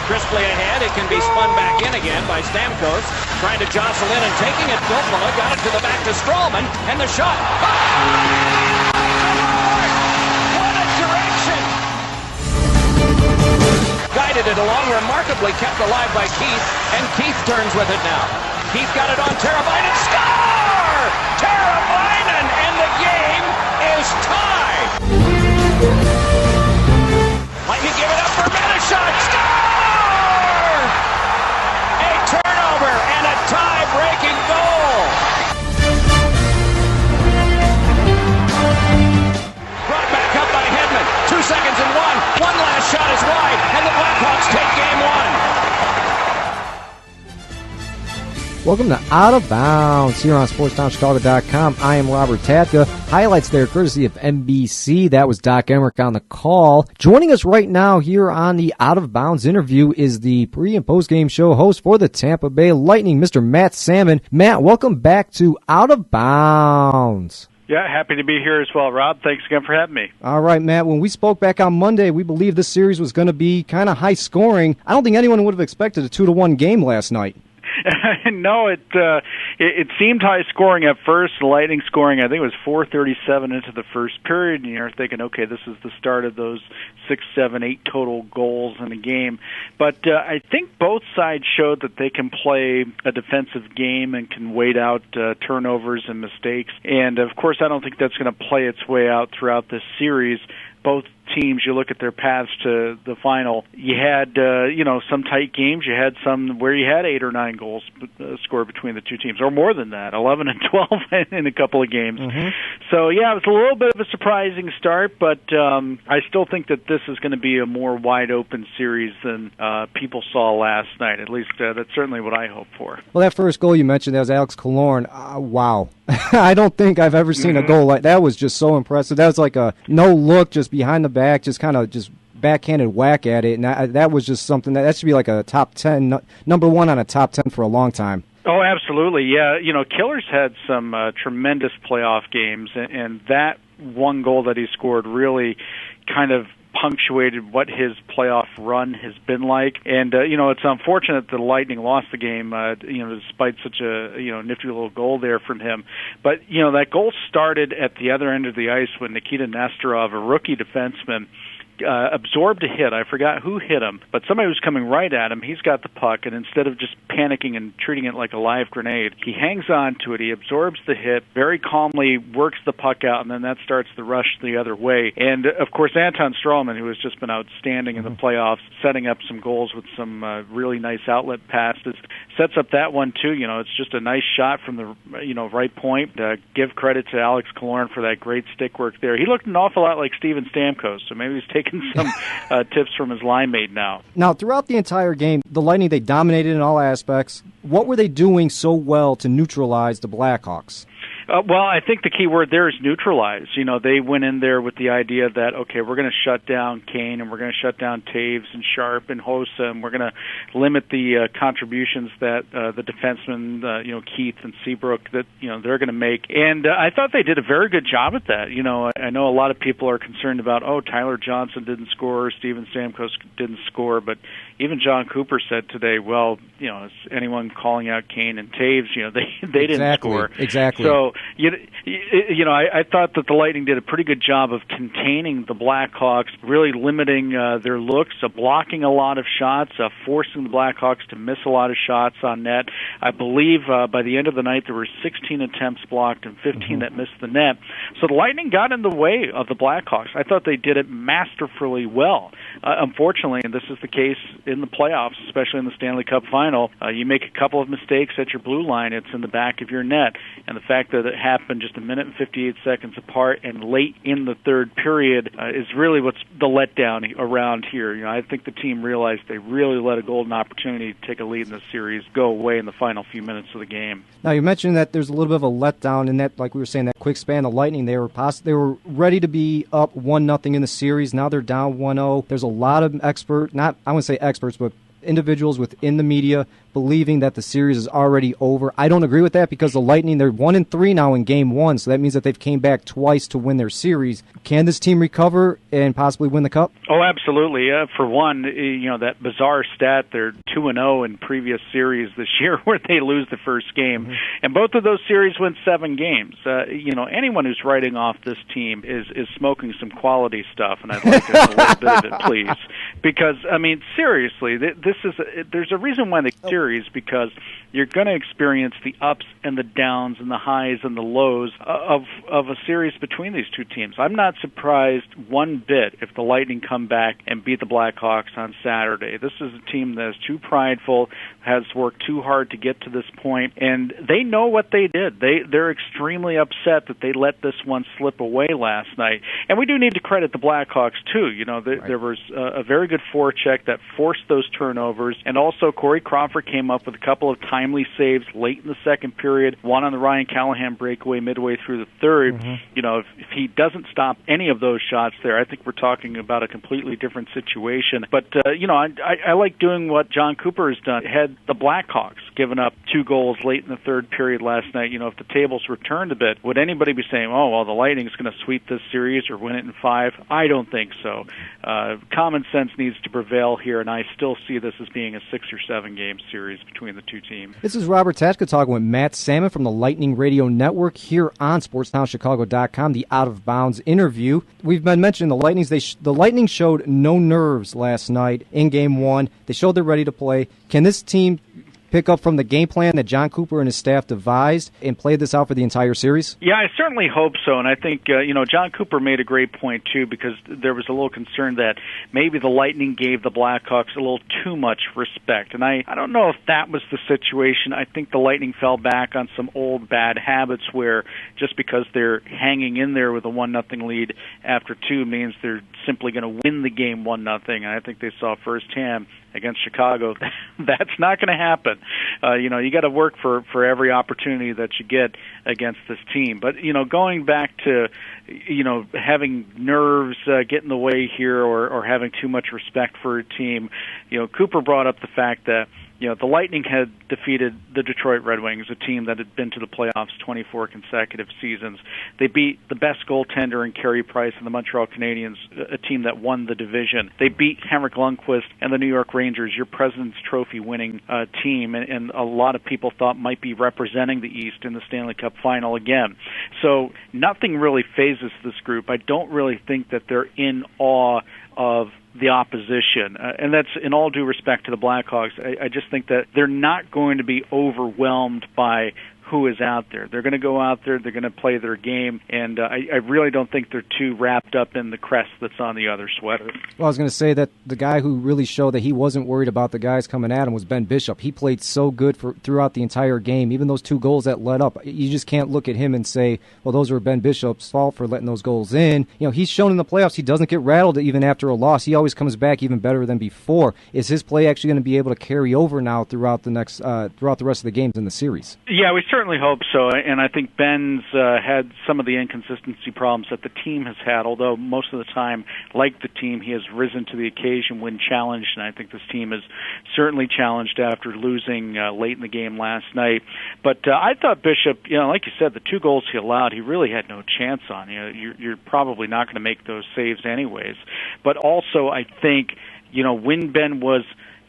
Crisply ahead, it can be spun back in again by Stamkos. Trying to jostle in and taking it. Filppula got it to the back to Stralman, and the shot. Oh! What a direction! Guided it along, remarkably kept alive by Keith, and Keith turns with it now. Keith got it on Teravainen, score! Teravainen, and the game is tied! Lightning give it up for Menashot, score! A turnover and a tie-breaking goal! Brought back up by Hedman, 2 seconds and one last shot is wide, and the Blackhawks take game one! Welcome to Out of Bounds here on SportsTownChicago.com. I am Robert Tatka. Highlights there courtesy of NBC. That was Doc Emmerich on the call. Joining us right now here on the Out of Bounds interview is the pre- and post-game show host for the Tampa Bay Lightning, Mr. Matt Sammon. Matt, welcome back to Out of Bounds. Yeah, happy to be here as well, Rob. Thanks again for having me. All right, Matt. When we spoke back on Monday, we believed this series was going to be kind of high scoring. I don't think anyone would have expected a 2-1 game last night. No, it seemed high scoring at first. The Lightning scoring, I think it was 4:37 into the first period, and you're thinking, okay, this is the start of those 6, 7, 8 total goals in a game. But I think both sides showed that they can play a defensive game and can wait out turnovers and mistakes. And of course, I don't think that's going to play its way out throughout this series. Both teams, you look at their paths to the final, you had, some tight games. You had some where you had 8 or 9 goals scored between the two teams, or more than that, 11 and 12 in a couple of games. Mm-hmm. So, yeah, it was a little bit of a surprising start, but I still think that this is going to be a more wide-open series than people saw last night. At least that's certainly what I hope for. Well, that first goal you mentioned, that was Alex Killorn. Wow. I don't think I've ever seen a goal like that. Was just so impressive. That was like a no-look, just behind the back, just kind of just backhanded whack at it. And that was just something that should be like a top 10, number one on a top 10 for a long time. Oh, absolutely. Yeah, Killer's had some tremendous playoff games, and that one goal that he scored really kind of punctuated what his playoff run has been like. And, it's unfortunate the Lightning lost the game, despite such a, nifty little goal there from him. But, that goal started at the other end of the ice when Nikita Nesterov, a rookie defenseman, absorbed a hit. I forgot who hit him, but somebody was coming right at him. He's got the puck, and instead of just panicking and treating it like a live grenade, he hangs on to it. He absorbs the hit, very calmly works the puck out, and then that starts the rush the other way. And, of course, Anton Stralman, who has just been outstanding in the playoffs, setting up some goals with some really nice outlet passes, sets up that one, too. It's just a nice shot from the, right point. Give credit to Alex Killorn for that great stick work there. He looked an awful lot like Steven Stamkos, so maybe he's taking some tips from his line mate now. Now, throughout the entire game, the Lightning, they dominated in all aspects. What were they doing so well to neutralize the Blackhawks? Well, I think the key word there is neutralize. They went in there with the idea that, okay, we're going to shut down Kane, and we're going to shut down Taves and Sharp and Hossa, and we're going to limit the contributions that the defensemen, Keith and Seabrook, that, they're going to make. And I thought they did a very good job at that. I know a lot of people are concerned about, Tyler Johnson didn't score, Steven Stamkos didn't score, but even John Cooper said today, well, is anyone calling out Kane and Taves? They didn't score. Exactly. So, I thought that the Lightning did a pretty good job of containing the Blackhawks, really limiting their looks, blocking a lot of shots, forcing the Blackhawks to miss a lot of shots on net. I believe by the end of the night there were 16 attempts blocked and 15 that missed the net. So the Lightning got in the way of the Blackhawks. I thought they did it masterfully well. Unfortunately, and this is the case in the playoffs, especially in the Stanley Cup Final, you make a couple of mistakes at your blue line, it's in the back of your net. And the fact that it happened just a minute and 58 seconds apart and late in the third period is really what's the letdown around here. I think the team realized they really let a golden opportunity to take a lead in the series go away in the final few minutes of the game. Now, you mentioned that there's a little bit of a letdown in that, like we were saying, that quick span. The Lightning, they were ready to be up 1-0 in the series. Now they're down 1-0. There's a lot of I wouldn't say experts, but individuals within the media believing that the series is already over. I don't agree with that because the Lightning, they're 1-3 now in Game 1, so that means that they've came back twice to win their series. Can this team recover and possibly win the Cup? Oh, absolutely. For one, that bizarre stat, they're 2-0 in previous series this year where they lose the first game. Mm-hmm. And both of those series went 7 games. Anyone who's writing off this team is smoking some quality stuff, and I'd like a little bit of it, please. Because, seriously, there's a reason why they series, because you're going to experience the ups and the downs and the highs and the lows of a series between these two teams. I'm not surprised one bit if the Lightning come back and beat the Blackhawks on Saturday. This is a team that is too prideful, has worked too hard to get to this point, and they know what they did. They're extremely upset that they let this one slip away last night. And we do need to credit the Blackhawks, too. There was a very good forecheck that forced those turnovers, and also Corey Crawford came up with a couple of timely saves late in the second period, one on the Ryan Callahan breakaway midway through the third. Mm-hmm. If he doesn't stop any of those shots there, I think we're talking about a completely different situation. But, I like doing what John Cooper has done. Had the Blackhawks given up 2 goals late in the third period last night, if the tables were turned a bit, would anybody be saying, oh, well, the Lightning's going to sweep this series or win it in 5? I don't think so. Common sense needs to prevail here, and I still see this as being a 6 or 7 game series between the two teams. This is Robert Tatka talking with Matt Sammon from the Lightning Radio Network here on SportsTownChicago.com, the Out of Bounds interview. We've been mentioning the Lightning. The Lightning showed no nerves last night in Game 1. They showed they're ready to play. Can this team pick up from the game plan that John Cooper and his staff devised and play this out for the entire series? Yeah, I certainly hope so. And I think, John Cooper made a great point, too, because there was a little concern that maybe the Lightning gave the Blackhawks a little too much respect. And I don't know if that was the situation. I think the Lightning fell back on some old bad habits where just because they're hanging in there with a 1-0 lead after 2 means they're simply going to win the game 1-0. And I think they saw firsthand against Chicago, that's not going to happen. You got to work for every opportunity that you get against this team. But, going back to, having nerves get in the way here or having too much respect for a team, Cooper brought up the fact that, the Lightning had defeated the Detroit Red Wings, a team that had been to the playoffs 24 consecutive seasons. They beat the best goaltender in Carey Price and the Montreal Canadiens, a team that won the division. They beat Henrik Lundqvist and the New York Rangers, your President's Trophy-winning team, and a lot of people thought might be representing the East in the Stanley Cup Final again. So nothing really phases this group. I don't really think that they're in awe of the opposition. And that's in all due respect to the Blackhawks. I just think that they're not going to be overwhelmed by who is out there. They're going to go out there, they're going to play their game, and I really don't think they're too wrapped up in the crest that's on the other sweater. Well, I was going to say that the guy who really showed that he wasn't worried about the guys coming at him was Ben Bishop. He played so good throughout the entire game, even those 2 goals that led up. You just can't look at him and say, well, those were Ben Bishop's fault for letting those goals in. He's shown in the playoffs he doesn't get rattled even after a loss. He always comes back even better than before. Is his play actually going to be able to carry over now throughout the rest of the games in the series? Yeah, we certainly hope so, and I think Ben's had some of the inconsistency problems that the team has had, although most of the time, like the team, he has risen to the occasion when challenged, and I think this team is certainly challenged after losing late in the game last night. But I thought Bishop, like you said, the 2 goals he allowed, he really had no chance on. You're probably not going to make those saves anyways. But also, I think, when Ben was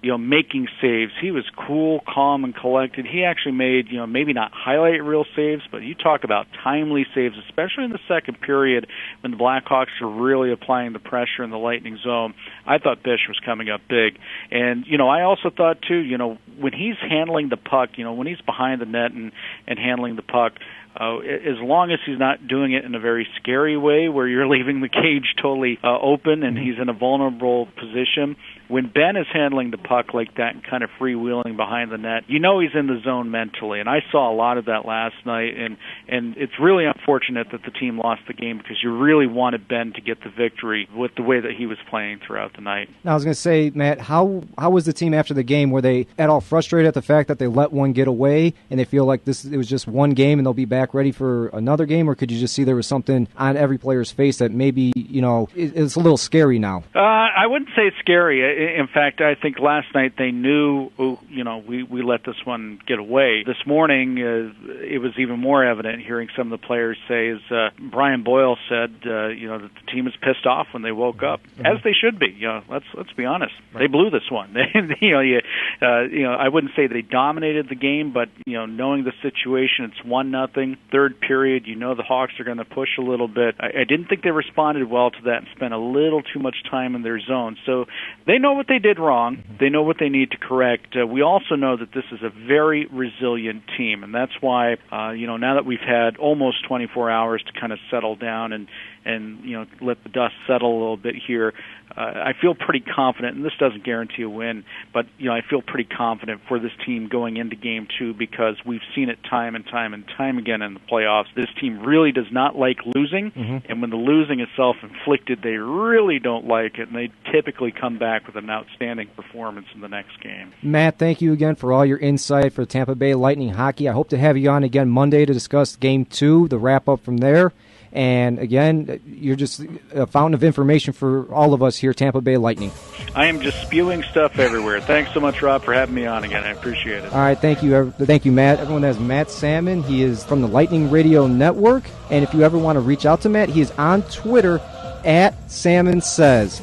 making saves, he was cool, calm, and collected. He actually made, maybe not highlight reel saves, but you talk about timely saves, especially in the second period when the Blackhawks are really applying the pressure in the Lightning zone. I thought Bish was coming up big. And, I also thought, too, when he's handling the puck, when he's behind the net and handling the puck, as long as he's not doing it in a very scary way where you're leaving the cage totally open and he's in a vulnerable position, when Ben is handling the puck like that and kind of freewheeling behind the net, he's in the zone mentally. And I saw a lot of that last night, and it's really unfortunate that the team lost the game because you really wanted Ben to get the victory with the way that he was playing throughout the night. Now, I was going to say, Matt, how was the team after the game? Were they at all frustrated at the fact that they let one get away and they feel like it was just one game and they'll be back back ready for another game, or could you just see there was something on every player's face that maybe, it's a little scary now? I wouldn't say scary. In fact, I think last night they knew, we let this one get away. This morning, it was even more evident hearing some of the players say, as Brian Boyle said, that the team is pissed off when they woke up, as they should be. Let's be honest. Right. They blew this one. I wouldn't say they dominated the game, but knowing the situation, it's 1-0, third period. The Hawks are going to push a little bit. I didn't think they responded well to that and spent a little too much time in their zone. So they know what they did wrong. They know what they need to correct. We also know that this is a very resilient team, and that's why now that we've had almost 24 hours to kind of settle down and let the dust settle a little bit here, I feel pretty confident, and this doesn't guarantee a win, but I feel pretty confident for this team going into Game 2 because we've seen it time and time and time again in the playoffs. This team really does not like losing, and when the losing is self-inflicted, they really don't like it, and they typically come back with an outstanding performance in the next game. Matt, thank you again for all your insight for Tampa Bay Lightning hockey. I hope to have you on again Monday to discuss Game 2, the wrap-up from there. And again, you're just a fountain of information for all of us here at Tampa Bay Lightning. I am just spewing stuff everywhere. Thanks so much, Rob, for having me on again. I appreciate it. All right, thank you, Matt. Everyone, that's Matt Sammon. He is from the Lightning Radio Network. And if you ever want to reach out to Matt, he is on Twitter @SammonSays.